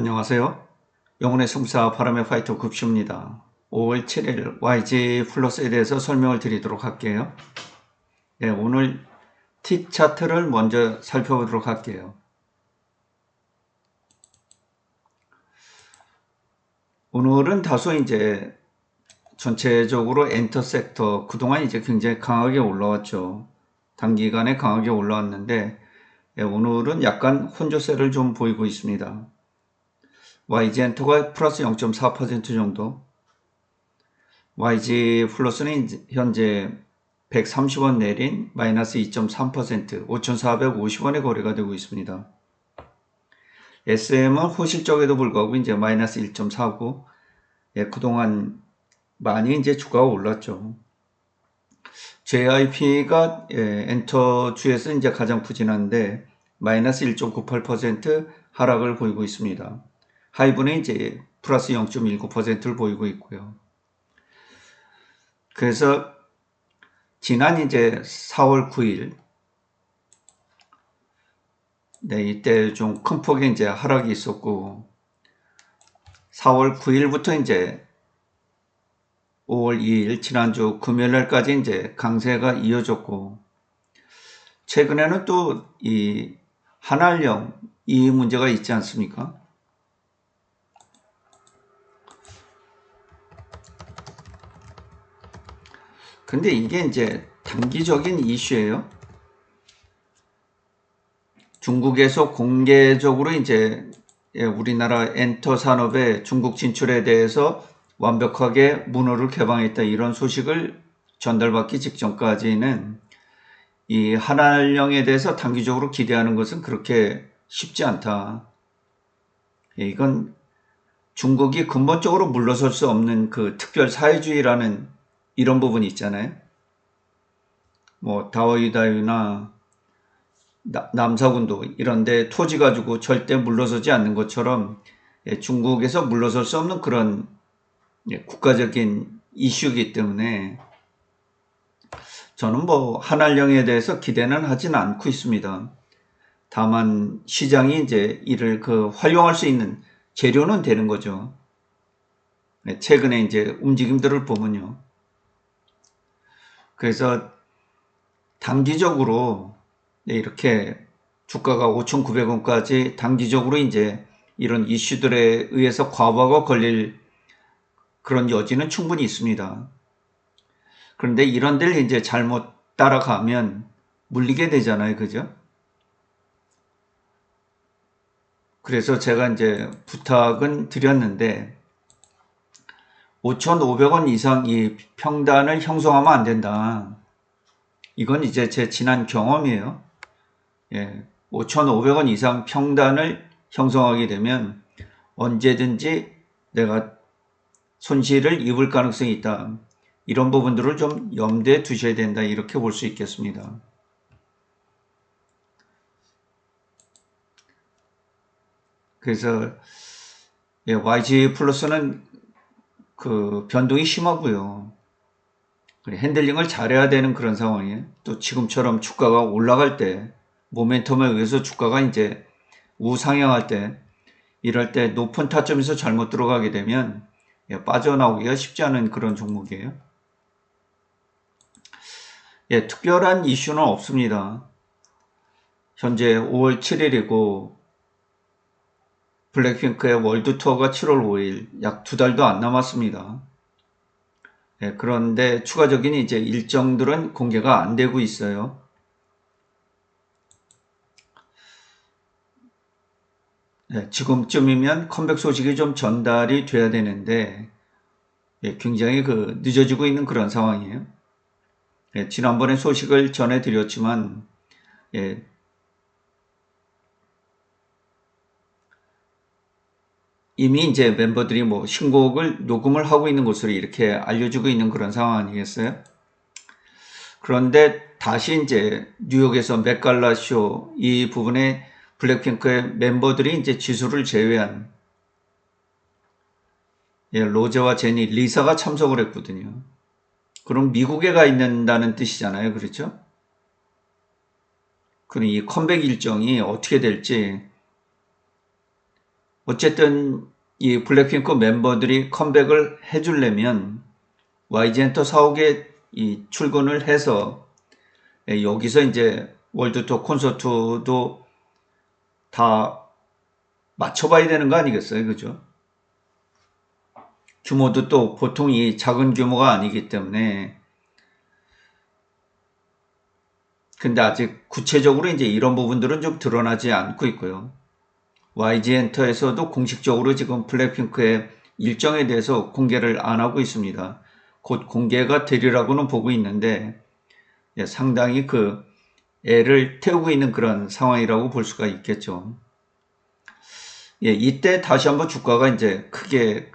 안녕하세요. 영혼의 승부사 바람의 파이터 급슈입니다. 5월 7일 YG 플러스에 대해서 설명을 드리도록 할게요. 네, 오늘 T 차트를 먼저 살펴보도록 할게요. 오늘은 다소 이제 전체적으로 엔터 섹터 그동안 이제 굉장히 강하게 올라왔죠. 단기간에 강하게 올라왔는데 오늘은 약간 혼조세를 좀 보이고 있습니다. YG 엔터가 플러스 0.4% 정도, YG 플러스는 현재 130원 내린 마이너스 2.3%, 5,450원에 거래가 되고 있습니다. SM은 호실적에도 불구하고 이제 마이너스 1.49, 그동안 많이 이제 주가가 올랐죠. JIP가 엔터주에서 이제 가장 부진한데 마이너스 1.98% 하락을 보이고 있습니다. 하이브는 이제 플러스 0.19%를 보이고 있고요. 그래서 지난 이제 4월 9일, 이때 좀 큰 폭의 이제 하락이 있었고, 4월 9일부터 이제 5월 2일, 지난주 금요일날까지 이제 강세가 이어졌고, 최근에는 또 이 한알령 이 문제가 있지 않습니까? 근데 이게 이제 단기적인 이슈예요. 중국에서 공개적으로 이제 우리나라 엔터 산업의 중국 진출에 대해서 완벽하게 문호를 개방했다 이런 소식을 전달받기 직전까지는 이 한알령에 대해서 단기적으로 기대하는 것은 그렇게 쉽지 않다. 이건 중국이 근본적으로 물러설 수 없는 그 특별 사회주의라는 이런 부분이 있잖아요. 뭐 다오이다유나 남사군도 이런데 토지 가지고 절대 물러서지 않는 것처럼 중국에서 물러설 수 없는 그런 국가적인 이슈이기 때문에 저는 뭐 한알령에 대해서 기대는 하진 않고 있습니다. 다만 시장이 이제 이를 활용할 수 있는 재료는 되는 거죠. 최근에 이제 움직임들을 보면요. 그래서 단기적으로 이렇게 주가가 5,900원까지 단기적으로 이제 이런 이슈들에 의해서 과부하가 걸릴 그런 여지는 충분히 있습니다. 그런데 이런 데를 이제 잘못 따라가면 물리게 되잖아요. 그죠? 그래서 제가 이제 부탁은 드렸는데 5,500원 이상 이 평단을 형성하면 안 된다. 이건 이제 제 지난 경험이에요. 5,500원 이상 평단을 형성하게 되면 언제든지 내가 손실을 입을 가능성이 있다. 이런 부분들을 좀 염두에 두셔야 된다. 이렇게 볼 수 있겠습니다. 그래서 YG 플러스는 그 변동이 심하고요. 핸들링을 잘해야 되는 그런 상황이에요. 또 지금처럼 주가가 올라갈 때 모멘텀에 의해서 주가가 이제 우상향할 때 이럴 때 높은 타점에서 잘못 들어가게 되면 빠져나오기가 쉽지 않은 그런 종목이에요. 특별한 이슈는 없습니다. 현재 5월 7일이고 블랙핑크의 월드 투어가 7월 5일 약 2달도 안 남았습니다. 그런데 추가적인 이제 일정들은 공개가 안 되고 있어요. 지금쯤이면 컴백 소식이 좀 전달이 돼야 되는데 굉장히 늦어지고 있는 그런 상황이에요. 지난번에 소식을 전해드렸지만 이미 이제 멤버들이 뭐 신곡을 녹음을 하고 있는 것으로 이렇게 알려주고 있는 그런 상황 아니겠어요? 그런데 다시 이제 뉴욕에서 맥갈라 쇼 이 부분에 블랙핑크의 멤버들이 이제 지수를 제외한 로제와 제니, 리사가 참석을 했거든요. 그럼 미국에 가 있는다는 뜻이잖아요. 그렇죠? 그럼 이 컴백 일정이 어떻게 될지 어쨌든 이 블랙핑크 멤버들이 컴백을 해주려면 YG 엔터 사옥에 이 출근을 해서 여기서 이제 월드 투어 콘서트도 다 맞춰봐야 되는 거 아니겠어요? 그죠? 규모도 또 보통 이 작은 규모가 아니기 때문에. 근데 아직 구체적으로 이제 이런 부분들은 좀 드러나지 않고 있고요. YG 엔터에서도 공식적으로 지금 블랙핑크의 일정에 대해서 공개를 안 하고 있습니다. 곧 공개가 되리라고는 보고 있는데 상당히 그 애를 태우고 있는 그런 상황이라고 볼 수가 있겠죠. 이때 다시 한번 주가가 이제 크게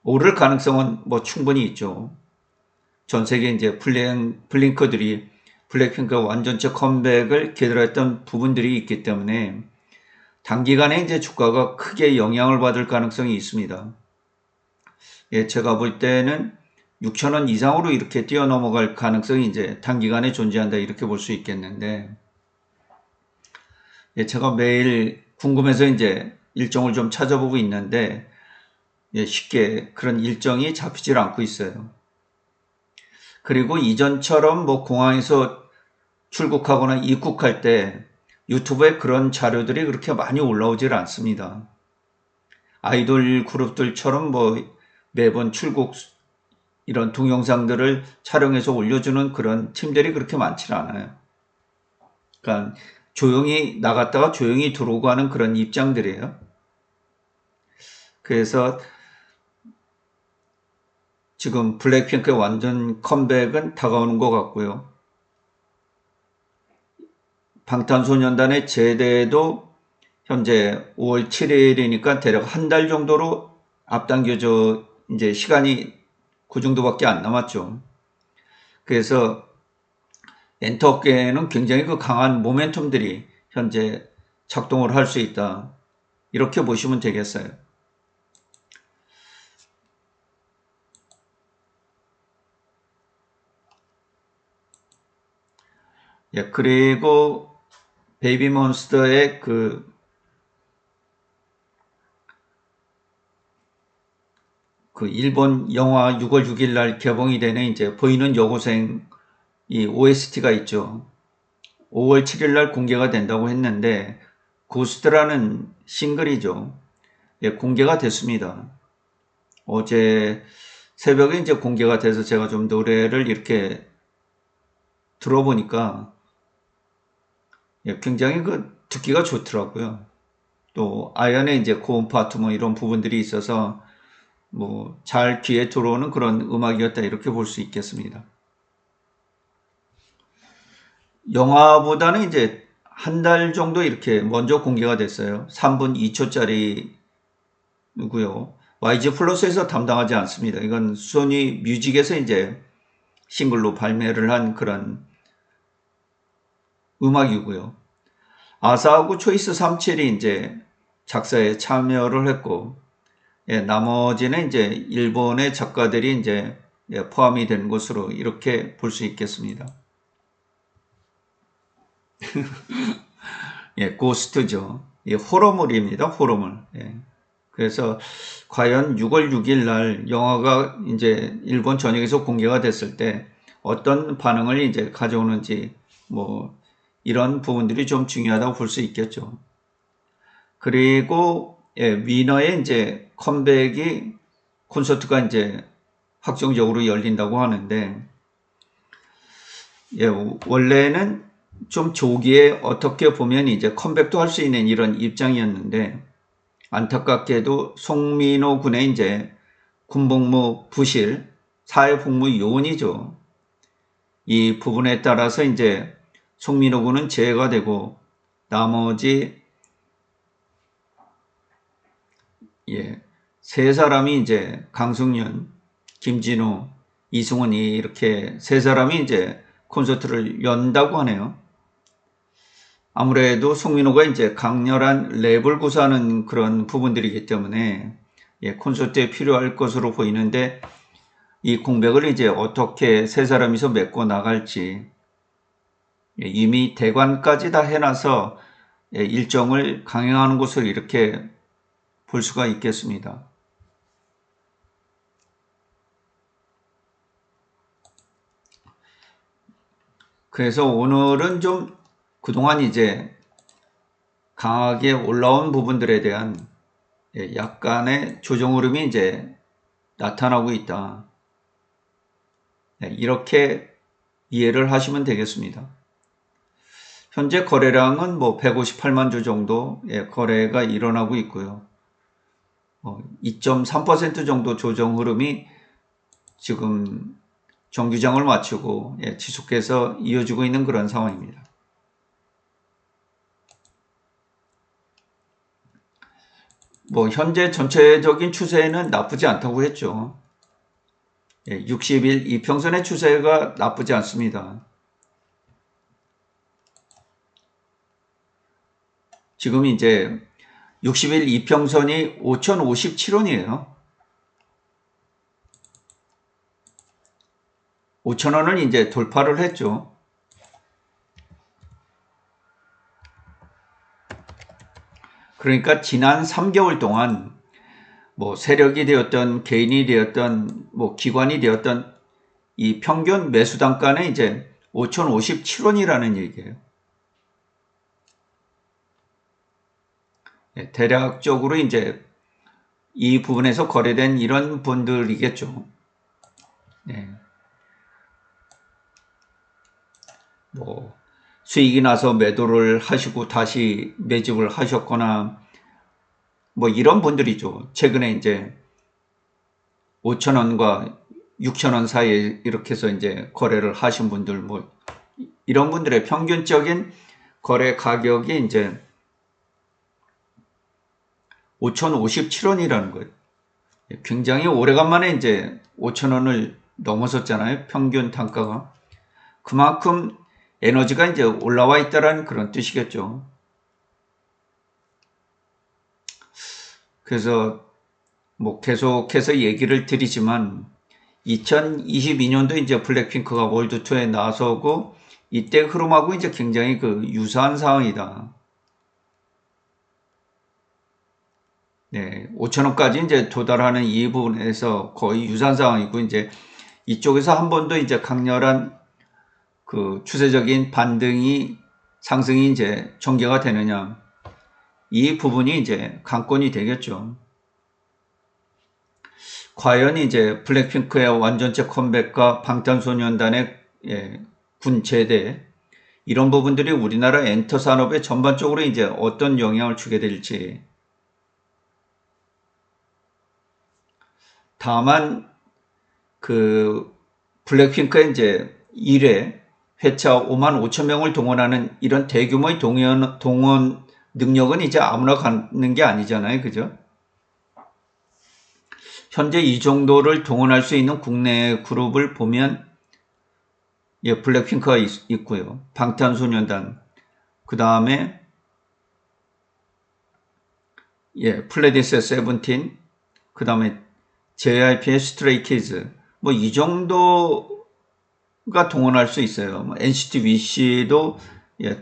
오를 가능성은 뭐 충분히 있죠. 전 세계 이제 블링커들이 블랙핑크 완전체 컴백을 기다렸던 부분들이 있기 때문에 단기간에 이제 주가가 크게 영향을 받을 가능성이 있습니다. 제가 볼 때는 6,000원 이상으로 이렇게 뛰어넘어갈 가능성이 이제 단기간에 존재한다 이렇게 볼 수 있겠는데, 제가 매일 궁금해서 이제 일정을 좀 찾아보고 있는데 쉽게 그런 일정이 잡히질 않고 있어요. 그리고 이전처럼 뭐 공항에서 출국하거나 입국할 때 유튜브에 그런 자료들이 그렇게 많이 올라오질 않습니다. 아이돌 그룹들처럼 뭐 매번 출국 이런 동영상들을 촬영해서 올려주는 그런 팀들이 그렇게 많지는 않아요. 그러니까 조용히 나갔다가 조용히 들어오고 하는 그런 입장들이에요. 그래서 지금 블랙핑크의 완전 컴백은 다가오는 것 같고요. 방탄소년단의 제대도 현재 5월 7일이니까 대략 한 달 정도로 앞당겨져 이제 시간이 그 정도밖에 안 남았죠. 그래서 엔터계에는 굉장히 그 강한 모멘텀들이 현재 작동을 할 수 있다. 이렇게 보시면 되겠어요. 그리고 베이비몬스터의 그 일본 영화 6월 6일 날 개봉이 되는 이제 보이는 여고생 이 OST가 있죠. 5월 7일 날 공개가 된다고 했는데 고스트라는 싱글이죠. 공개가 됐습니다. 어제 새벽에 이제 공개가 돼서 제가 좀 노래를 이렇게 들어보니까 굉장히 듣기가 좋더라고요. 또 아연의 이제 고음 파트 뭐 이런 부분들이 있어서 뭐 잘 귀에 들어오는 그런 음악이었다 이렇게 볼 수 있겠습니다. 영화보다는 이제 한 달 정도 이렇게 먼저 공개가 됐어요. 3분 2초짜리고요. YG 플러스에서 담당하지 않습니다. 이건 소니 뮤직에서 이제 싱글로 발매를 한 그런 음악이고요. 아사하고 초이스 37이 이제 작사에 참여를 했고, 나머지는 이제 일본의 작가들이 이제 포함이 된 것으로 이렇게 볼 수 있겠습니다. 고스트죠. 호러물입니다. 호러물. 그래서 과연 6월 6일 날 영화가 이제 일본 전역에서 공개가 됐을 때 어떤 반응을 이제 가져오는지 뭐 이런 부분들이 좀 중요하다고 볼 수 있겠죠. 그리고 위너의 이제 컴백이 콘서트가 이제 확정적으로 열린다고 하는데 원래는 좀 조기에 어떻게 보면 이제 컴백도 할 수 있는 이런 입장이었는데 안타깝게도 송민호 군의 이제 군복무 부실 사회복무 요원이죠. 이 부분에 따라서 이제 송민호 군은 제외가 되고 나머지 세 사람이 이제 강승윤, 김진우, 이승훈이 이렇게 세 사람이 이제 콘서트를 연다고 하네요. 아무래도 송민호가 이제 강렬한 랩을 구사하는 그런 부분들이기 때문에 콘서트에 필요할 것으로 보이는데 이 공백을 이제 어떻게 세 사람이서 메꿔 나갈지 이미 대관까지 다 해놔서 일정을 강행하는 것을 이렇게 볼 수가 있겠습니다. 그래서 오늘은 좀 그동안 이제 강하게 올라온 부분들에 대한 약간의 조정 흐름이 이제 나타나고 있다. 이렇게 이해를 하시면 되겠습니다. 현재 거래량은 뭐 158만 주 정도 거래가 일어나고 있고요. 2.3% 정도 조정 흐름이 지금 정규장을 마치고 지속해서 이어지고 있는 그런 상황입니다. 뭐 현재 전체적인 추세는 나쁘지 않다고 했죠. 60일 이평선의 추세가 나쁘지 않습니다. 지금 이제 60일 이평선이 5,057원이에요. 5,000원을 이제 돌파를 했죠. 그러니까 지난 3개월 동안 뭐 세력이 되었던 개인이 되었던 뭐 기관이 되었던 이 평균 매수 단가는 이제 5,057원이라는 얘기예요. 대략적으로 이제 이 부분에서 거래된 이런 분들이겠죠. 네. 뭐 수익이 나서 매도를 하시고 다시 매집을 하셨거나 뭐 이런 분들이죠. 최근에 이제 5,000원과 6,000원 사이에 이렇게 해서 이제 거래를 하신 분들 뭐 이런 분들의 평균적인 거래 가격이 이제 5,057원이라는 거예요. 굉장히 오래간만에 이제 5,000원을 넘어섰잖아요. 평균 단가가. 그만큼 에너지가 이제 올라와 있다라는 그런 뜻이겠죠. 그래서 뭐 계속해서 얘기를 드리지만 2022년도 이제 블랙핑크가 월드 투어에 나서고 이때 흐름하고 이제 굉장히 그 유사한 상황이다. 네, 5,000원까지 이제 도달하는 이 부분에서 거의 유사한 상황이고 이제 이쪽에서 한 번 더 이제 강렬한 그 추세적인 반등이 상승이 이제 전개가 되느냐 이 부분이 이제 관건이 되겠죠. 과연 이제 블랙핑크의 완전체 컴백과 방탄소년단의 군 제대 이런 부분들이 우리나라 엔터 산업에 전반적으로 이제 어떤 영향을 주게 될지. 다만 그 블랙핑크의 이제 1회 회차 5만 5천 명을 동원하는 이런 대규모의 동원 능력은 이제 아무나 갖는 게 아니잖아요. 그죠? 현재 이 정도를 동원할 수 있는 국내 그룹을 보면 블랙핑크가 있고요. 방탄소년단, 그 다음에 플레디스 세븐틴, 그 다음에 JYP의 스트레이키즈, 뭐 이 정도가 동원할 수 있어요. NCT 위시도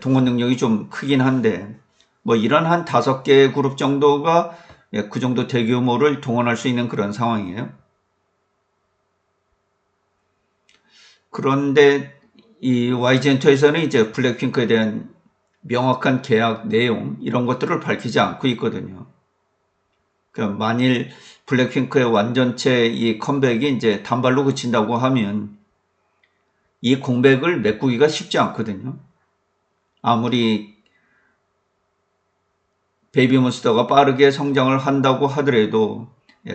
동원 능력이 좀 크긴 한데 뭐 이런 한 5개 그룹 정도가 그 정도 대규모를 동원할 수 있는 그런 상황이에요. 그런데 이 YG엔터에서는 이제 블랙핑크에 대한 명확한 계약 내용 이런 것들을 밝히지 않고 있거든요. 그러니까 만일 블랙핑크의 완전체 이 컴백이 이제 단발로 그친다고 하면 이 공백을 메꾸기가 쉽지 않거든요. 아무리 베이비몬스터가 빠르게 성장을 한다고 하더라도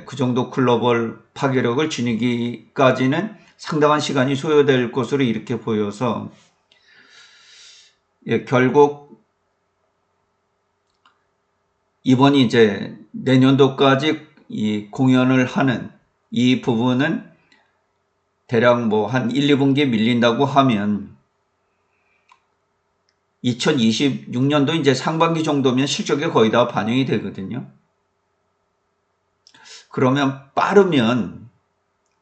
그 정도 글로벌 파괴력을 지니기까지는 상당한 시간이 소요될 것으로 이렇게 보여서 결국 이번이 이제 내년도까지 이 공연을 하는 이 부분은 대략 뭐 한 1, 2분기에 밀린다고 하면 2026년도 이제 상반기 정도면 실적에 거의 다 반영이 되거든요. 그러면 빠르면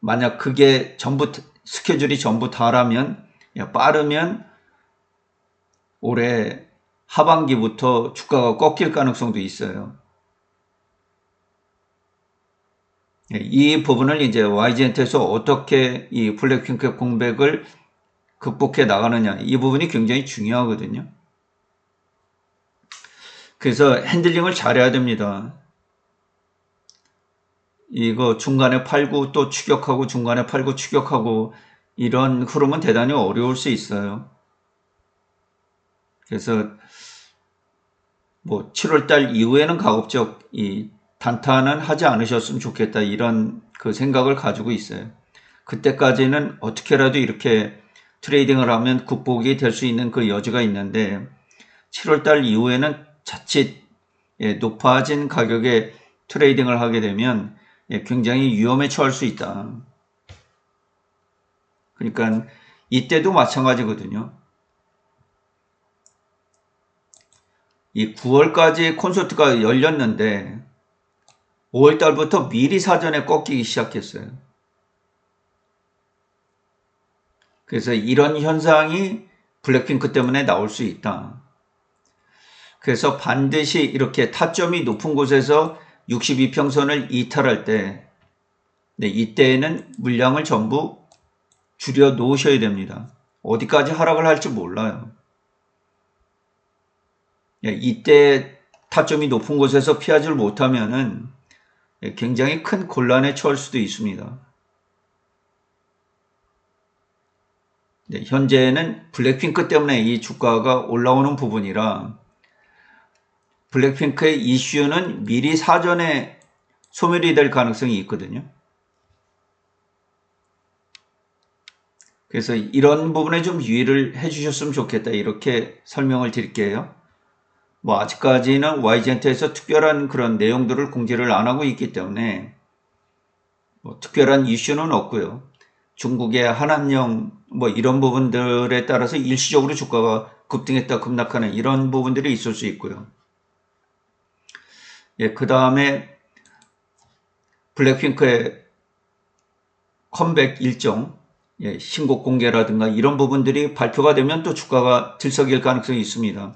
만약 그게 전부 스케줄이 전부 다라면 빠르면 올해 하반기부터 주가가 꺾일 가능성도 있어요. 이 부분을 이제 YG엔트에서 어떻게 이 블랙핑크의 공백을 극복해 나가느냐, 이 부분이 굉장히 중요하거든요. 그래서 핸들링을 잘해야 됩니다. 이거 중간에 팔고 또 추격하고 중간에 팔고 추격하고 이런 흐름은 대단히 어려울 수 있어요. 그래서 뭐 7월달 이후에는 가급적 이 단타는 하지 않으셨으면 좋겠다, 이런 그 생각을 가지고 있어요. 그때까지는 어떻게라도 이렇게 트레이딩을 하면 극복이 될 수 있는 그 여지가 있는데 7월달 이후에는 자칫 높아진 가격에 트레이딩을 하게 되면 굉장히 위험에 처할 수 있다. 그러니까 이때도 마찬가지거든요. 이 9월까지 콘서트가 열렸는데 5월달부터 미리 사전에 꺾이기 시작했어요. 그래서 이런 현상이 블랙핑크 때문에 나올 수 있다. 그래서 반드시 이렇게 타점이 높은 곳에서 62평선을 이탈할 때, 이때에는 물량을 전부 줄여 놓으셔야 됩니다. 어디까지 하락을 할지 몰라요. 이때 타점이 높은 곳에서 피하지 못하면은 굉장히 큰 곤란에 처할 수도 있습니다. 현재는 블랙핑크 때문에 이 주가가 올라오는 부분이라 블랙핑크의 이슈는 미리 사전에 소멸이 될 가능성이 있거든요. 그래서 이런 부분에 좀 유의를 해주셨으면 좋겠다, 이렇게 설명을 드릴게요. 뭐 아직까지는 YG엔트에서 특별한 그런 내용들을 공지를 안 하고 있기 때문에 뭐 특별한 이슈는 없고요. 중국의 한한령 뭐 이런 부분들에 따라서 일시적으로 주가가 급등했다 급락하는 이런 부분들이 있을 수 있고요. 그 다음에 블랙핑크의 컴백 일정, 신곡 공개라든가 이런 부분들이 발표가 되면 또 주가가 들썩일 가능성이 있습니다.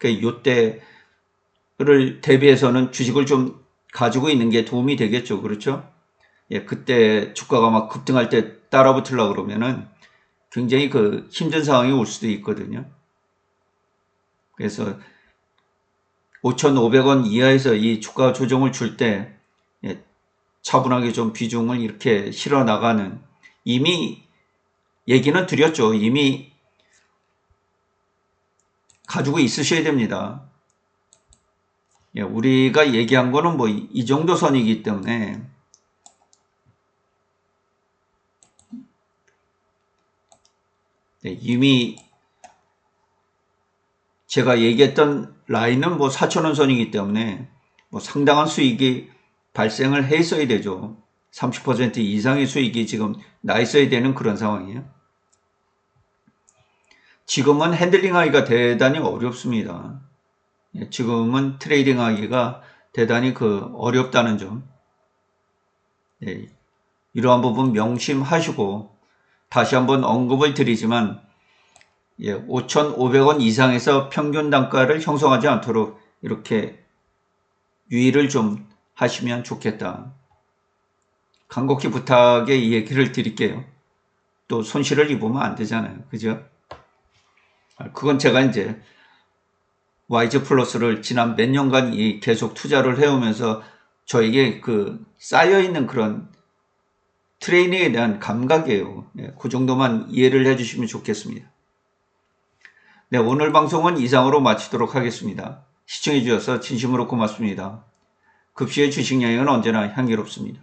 이때를 대비해서는 주식을 좀 가지고 있는 게 도움이 되겠죠. 그렇죠? 그때 주가가 막 급등할 때 따라 붙으려고 그러면은 굉장히 그 힘든 상황이 올 수도 있거든요. 그래서 5,500원 이하에서 이 주가 조정을 줄 때 차분하게 좀 비중을 이렇게 실어 나가는, 이미 얘기는 드렸죠. 이미 가지고 있으셔야 됩니다. 우리가 얘기한 거는 뭐 이 정도 선이기 때문에 이미 제가 얘기했던 라인은 뭐 4,000원 선이기 때문에 뭐 상당한 수익이 발생을 해 있어야 되죠. 30% 이상의 수익이 지금 나 있어야 되는 그런 상황이에요. 지금은 핸들링 하기가 대단히 어렵습니다. 지금은 트레이딩 하기가 대단히 어렵다는 점. 이러한 부분 명심하시고, 다시 한번 언급을 드리지만 5,500원 이상에서 평균 단가를 형성하지 않도록 이렇게 유의를 좀 하시면 좋겠다. 간곡히 부탁에 이 얘기를 드릴게요. 또 손실을 입으면 안 되잖아요. 그죠? 그건 제가 이제 YG 플러스를 지난 몇 년간 계속 투자를 해오면서 저에게 쌓여있는 그런 트레이닝에 대한 감각이에요. 그 정도만 이해를 해주시면 좋겠습니다. 네, 오늘 방송은 이상으로 마치도록 하겠습니다. 시청해 주셔서 진심으로 고맙습니다. 급시의 주식 여행은 언제나 향기롭습니다.